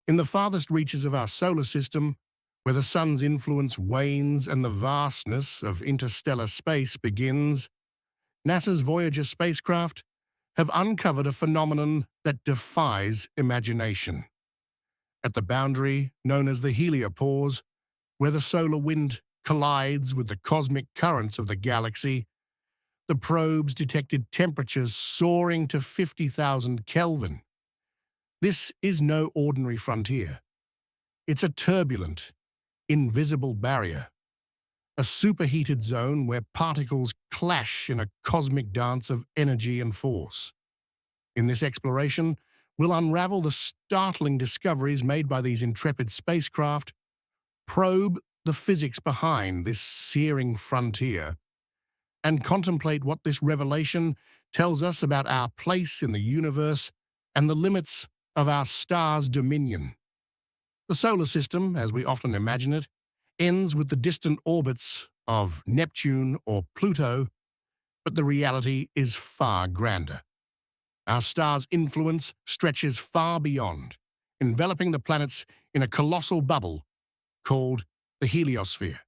In the farthest reaches of our solar system, where the sun's influence wanes and the vastness of interstellar space begins, NASA's Voyager spacecraft have uncovered a phenomenon that defies imagination. At the boundary known as the heliopause, where the solar wind collides with the cosmic currents of the galaxy, the probes detected temperatures soaring to 50,000 Kelvin. This is no ordinary frontier. It's a turbulent, invisible barrier, a superheated zone where particles clash in a cosmic dance of energy and force. In this exploration, we'll unravel the startling discoveries made by these intrepid spacecraft, probe the physics behind this searing frontier, and contemplate what this revelation tells us about our place in the universe and the limits of our star's dominion. The solar system, as we often imagine it, ends with the distant orbits of Neptune or Pluto, but the reality is far grander. Our star's influence stretches far beyond, enveloping the planets in a colossal bubble called the heliosphere.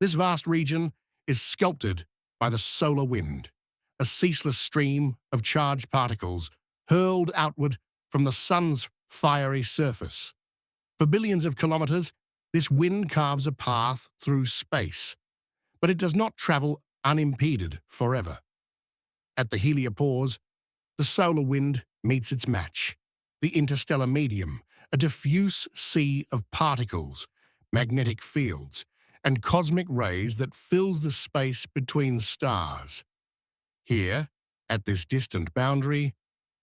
This vast region is sculpted by the solar wind, a ceaseless stream of charged particles hurled outward from the sun's fiery surface. For billions of kilometers, this wind carves a path through space, but it does not travel unimpeded forever. At the heliopause, the solar wind meets its match, the interstellar medium, a diffuse sea of particles, magnetic fields, and cosmic rays that fills the space between stars. Here, at this distant boundary,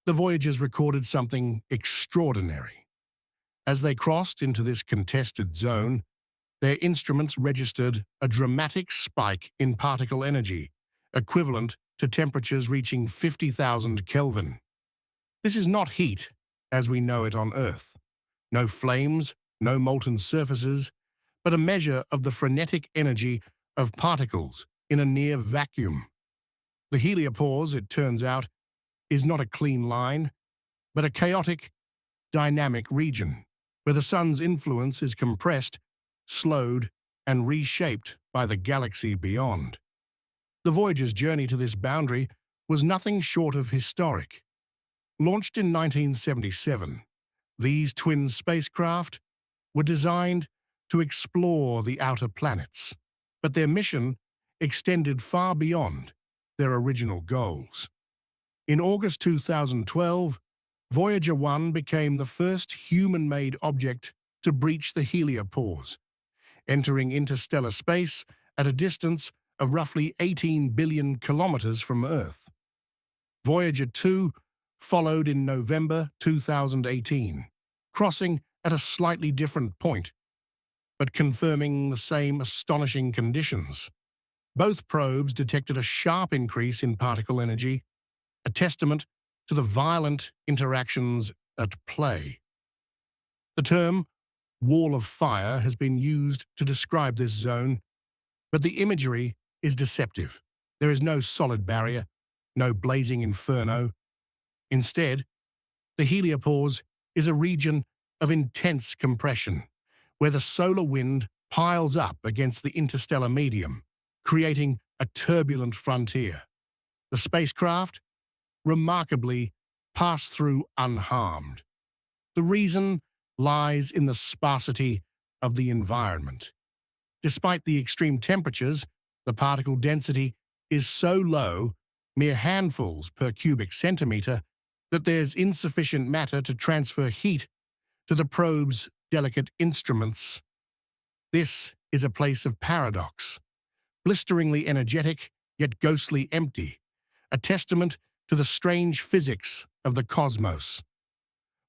the Voyagers recorded something extraordinary. As they crossed into this contested zone, their instruments registered a dramatic spike in particle energy, equivalent to temperatures reaching 50,000 Kelvin. This is not heat as we know it on Earth. No flames, no molten surfaces, but a measure of the frenetic energy of particles in a near vacuum. The heliopause, it turns out, is not a clean line, but a chaotic, dynamic region, where the sun's influence is compressed, slowed, and reshaped by the galaxy beyond. The Voyager's journey to this boundary was nothing short of historic. Launched in 1977, these twin spacecraft were designed to explore the outer planets, but their mission extended far beyond their original goals. In August 2012, Voyager 1 became the first human-made object to breach the heliopause, entering interstellar space at a distance of roughly 18 billion kilometers from Earth. Voyager 2 followed in November 2018, crossing at a slightly different point, but confirming the same astonishing conditions. Both probes detected a sharp increase in particle energy, a testament to the violent interactions at play. The term wall of fire has been used to describe this zone, but the imagery is deceptive. There is no solid barrier, no blazing inferno. Instead, the heliopause is a region of intense compression, where the solar wind piles up against the interstellar medium, creating a turbulent frontier. The spacecraft, remarkably, passed through unharmed. The reason lies in the sparsity of the environment. Despite the extreme temperatures, the particle density is so low, mere handfuls per cubic centimeter, that there's insufficient matter to transfer heat to the probe's delicate instruments. This is a place of paradox, blisteringly energetic yet ghostly empty, a testament to the strange physics of the cosmos.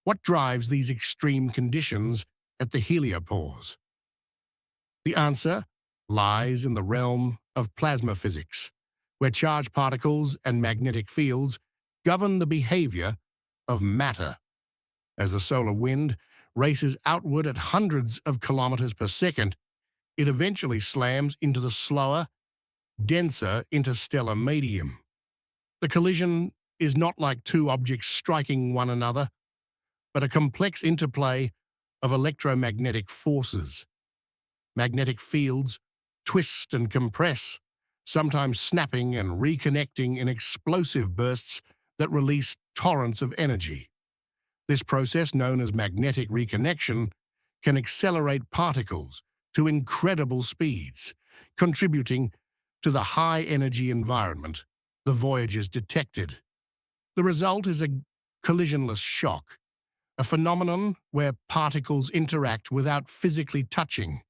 What drives these extreme conditions at the heliopause? The answer lies in the realm of plasma physics, where charged particles and magnetic fields govern the behavior of matter. As the solar wind races outward at hundreds of kilometers per second, it eventually slams into the slower, denser interstellar medium. The collision is not like two objects striking one another, but a complex interplay of electromagnetic forces. Magnetic fields twist and compress, sometimes snapping and reconnecting in explosive bursts that release torrents of energy. This process, known as magnetic reconnection, can accelerate particles to incredible speeds, contributing to the high-energy environment the Voyagers detected. The result is a collisionless shock, a phenomenon where particles interact without physically touching,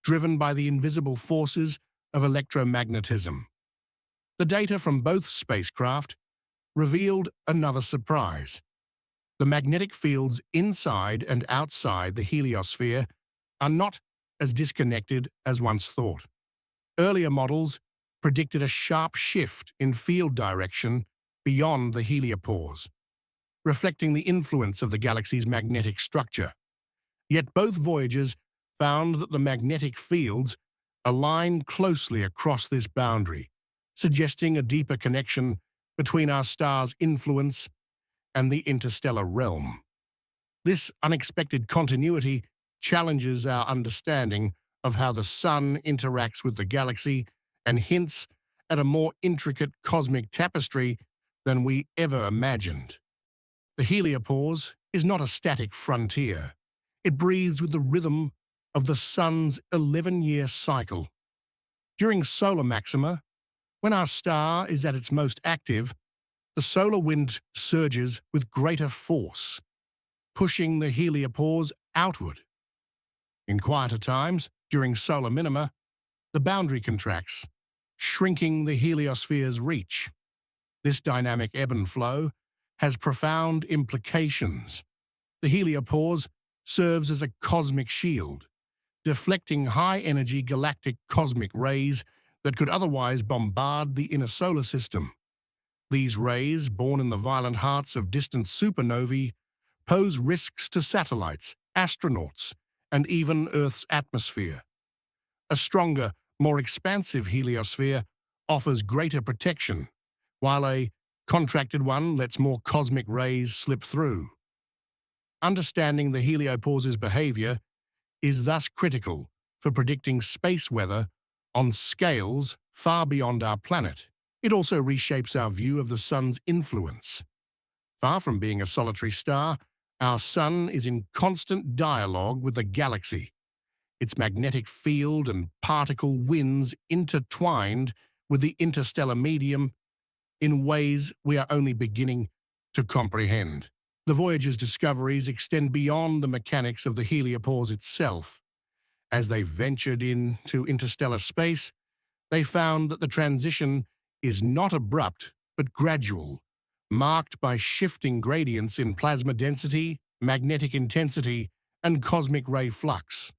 driven by the invisible forces of electromagnetism. The data from both spacecraft revealed another surprise. The magnetic fields inside and outside the heliosphere are not as disconnected as once thought. Earlier models predicted a sharp shift in field direction beyond the heliopause, reflecting the influence of the galaxy's magnetic structure. Yet both Voyagers found that the magnetic fields align closely across this boundary, suggesting a deeper connection between our star's influence and the interstellar realm. This unexpected continuity challenges our understanding of how the Sun interacts with the galaxy and hints at a more intricate cosmic tapestry than we ever imagined. The heliopause is not a static frontier. It breathes with the rhythm of the Sun's 11-year cycle. During solar maxima, when our star is at its most active, the solar wind surges with greater force, pushing the heliopause outward. In quieter times, during solar minima, the boundary contracts, shrinking the heliosphere's reach. This dynamic ebb and flow has profound implications. The heliopause serves as a cosmic shield, deflecting high-energy galactic cosmic rays that could otherwise bombard the inner solar system. These rays, born in the violent hearts of distant supernovae, pose risks to satellites, astronauts, and even Earth's atmosphere. A stronger, more expansive heliosphere offers greater protection, while a contracted one lets more cosmic rays slip through. Understanding the heliopause's behavior is thus critical for predicting space weather on scales far beyond our planet. It also reshapes our view of the Sun's influence. Far from being a solitary star, our Sun is in constant dialogue with the galaxy, its magnetic field and particle winds intertwined with the interstellar medium in ways we are only beginning to comprehend. The Voyager's discoveries extend beyond the mechanics of the heliopause itself. As they ventured into interstellar space, they found that the transition is not abrupt but gradual, marked by shifting gradients in plasma density, magnetic intensity, and cosmic ray flux.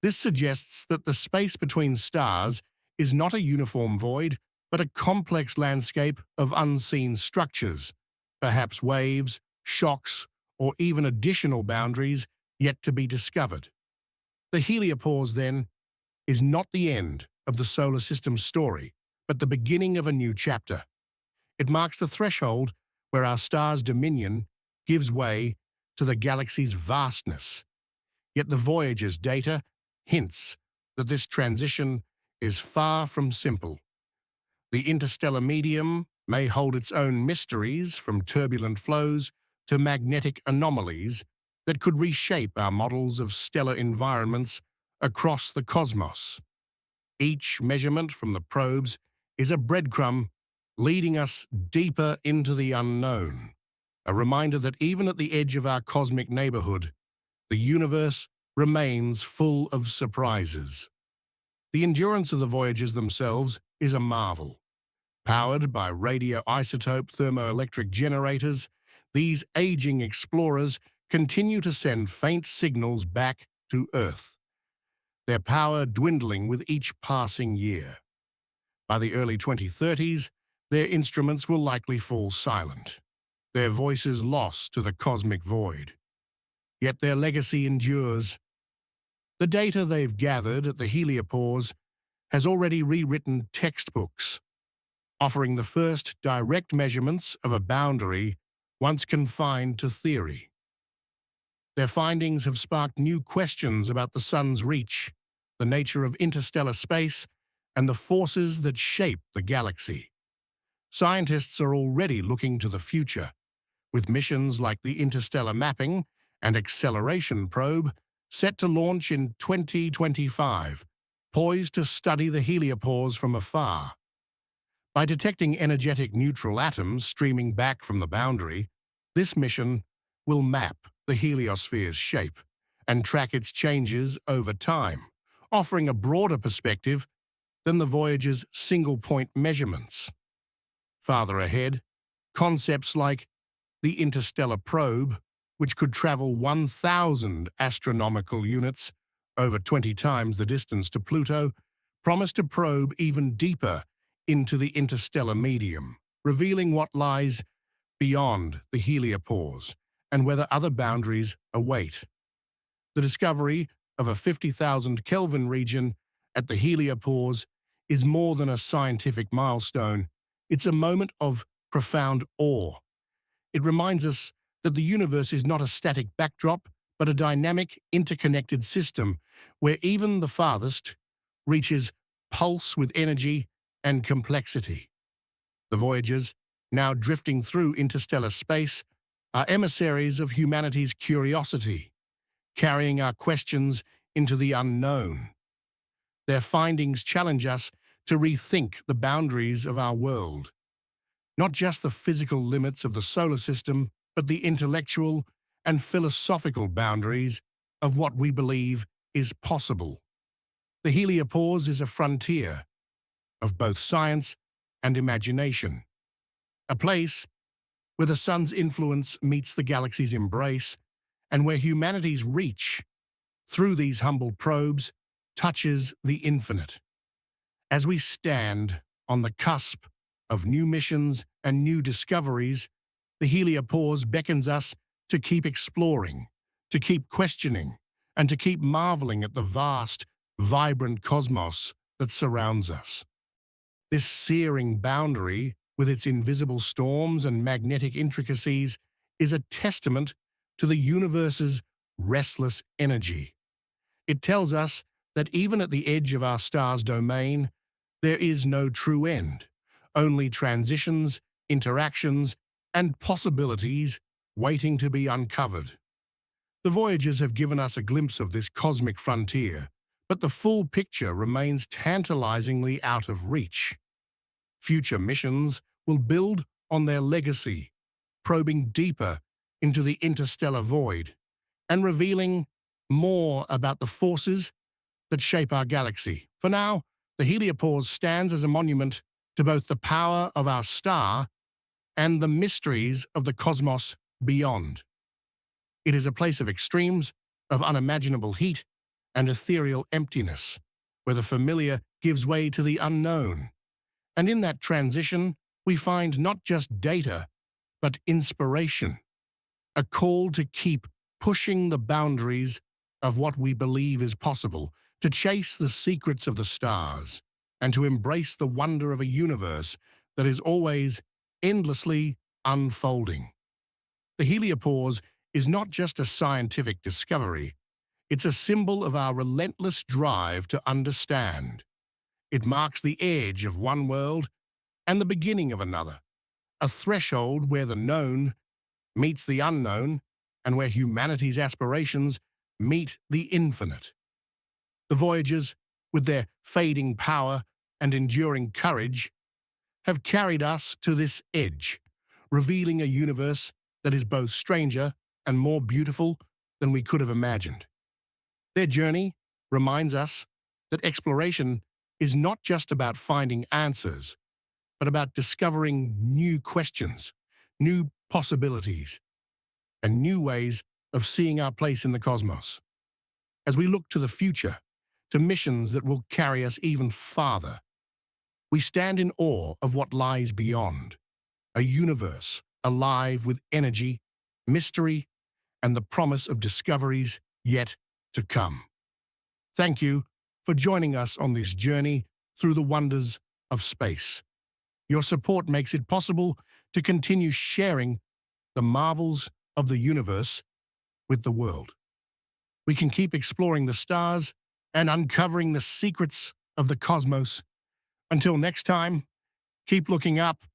This suggests that the space between stars is not a uniform void, but a complex landscape of unseen structures, perhaps waves, shocks, or even additional boundaries yet to be discovered. The heliopause, then, is not the end of the solar system's story, but the beginning of a new chapter. It marks the threshold where our star's dominion gives way to the galaxy's vastness. Yet the Voyager's data hints that this transition is far from simple. The interstellar medium may hold its own mysteries, from turbulent flows to magnetic anomalies that could reshape our models of stellar environments across the cosmos. Each measurement from the probes is a breadcrumb leading us deeper into the unknown, a reminder that even at the edge of our cosmic neighborhood, the universe remains full of surprises. The endurance of the Voyagers themselves is a marvel. Powered by radioisotope thermoelectric generators, these aging explorers continue to send faint signals back to Earth, their power dwindling with each passing year. By the early 2030s, their instruments will likely fall silent, their voices lost to the cosmic void. Yet their legacy endures. The data they've gathered at the heliopause has already rewritten textbooks, offering the first direct measurements of a boundary once confined to theory. Their findings have sparked new questions about the sun's reach, the nature of interstellar space, and the forces that shape the galaxy. Scientists are already looking to the future, with missions like the Interstellar Mapping and Acceleration Probe set to launch in 2025, poised to study the heliopause from afar. By detecting energetic neutral atoms streaming back from the boundary, this mission will map the heliosphere's shape and track its changes over time, offering a broader perspective than the Voyager's single-point measurements. Farther ahead, concepts like the interstellar probe, which could travel 1,000 astronomical units, over 20 times the distance to Pluto, promise to probe even deeper into the interstellar medium, revealing what lies beyond the heliopause and whether other boundaries await. The discovery of a 50,000 Kelvin region at the heliopause is more than a scientific milestone. It's a moment of profound awe. It reminds us that the universe is not a static backdrop, but a dynamic, interconnected system where even the farthest reaches pulse with energy and complexity. The Voyagers, now drifting through interstellar space, are emissaries of humanity's curiosity, carrying our questions into the unknown. Their findings challenge us to rethink the boundaries of our world, not just the physical limits of the solar system, but the intellectual and philosophical boundaries of what we believe is possible. The heliopause is a frontier of both science and imagination, a place where the sun's influence meets the galaxy's embrace and where humanity's reach through these humble probes touches the infinite. As we stand on the cusp of new missions and new discoveries, the heliopause beckons us to keep exploring, to keep questioning, and to keep marveling at the vast, vibrant cosmos that surrounds us. This searing boundary, with its invisible storms and magnetic intricacies, is a testament to the universe's restless energy. It tells us that even at the edge of our star's domain, there is no true end, only transitions, interactions, and possibilities waiting to be uncovered. The Voyagers have given us a glimpse of this cosmic frontier, but the full picture remains tantalizingly out of reach. Future missions will build on their legacy, probing deeper into the interstellar void and revealing more about the forces that shape our galaxy. For now, the heliopause stands as a monument to both the power of our star and the mysteries of the cosmos beyond. It is a place of extremes, of unimaginable heat and ethereal emptiness, where the familiar gives way to the unknown. And in that transition, we find not just data, but inspiration, a call to keep pushing the boundaries of what we believe is possible, to chase the secrets of the stars, and to embrace the wonder of a universe that is always endlessly unfolding. The heliopause is not just a scientific discovery, it's a symbol of our relentless drive to understand. It marks the edge of one world and the beginning of another, a threshold where the known meets the unknown and where humanity's aspirations meet the infinite. The Voyagers, with their fading power and enduring courage, have carried us to this edge, revealing a universe that is both stranger and more beautiful than we could have imagined. Their journey reminds us that exploration is not just about finding answers, but about discovering new questions, new possibilities, and new ways of seeing our place in the cosmos. As we look to the future, to missions that will carry us even farther, we stand in awe of what lies beyond, a universe alive with energy, mystery, and the promise of discoveries yet to come. Thank you for joining us on this journey through the wonders of space. Your support makes it possible to continue sharing the marvels of the universe with the world. We can keep exploring the stars and uncovering the secrets of the cosmos. Until next time, keep looking up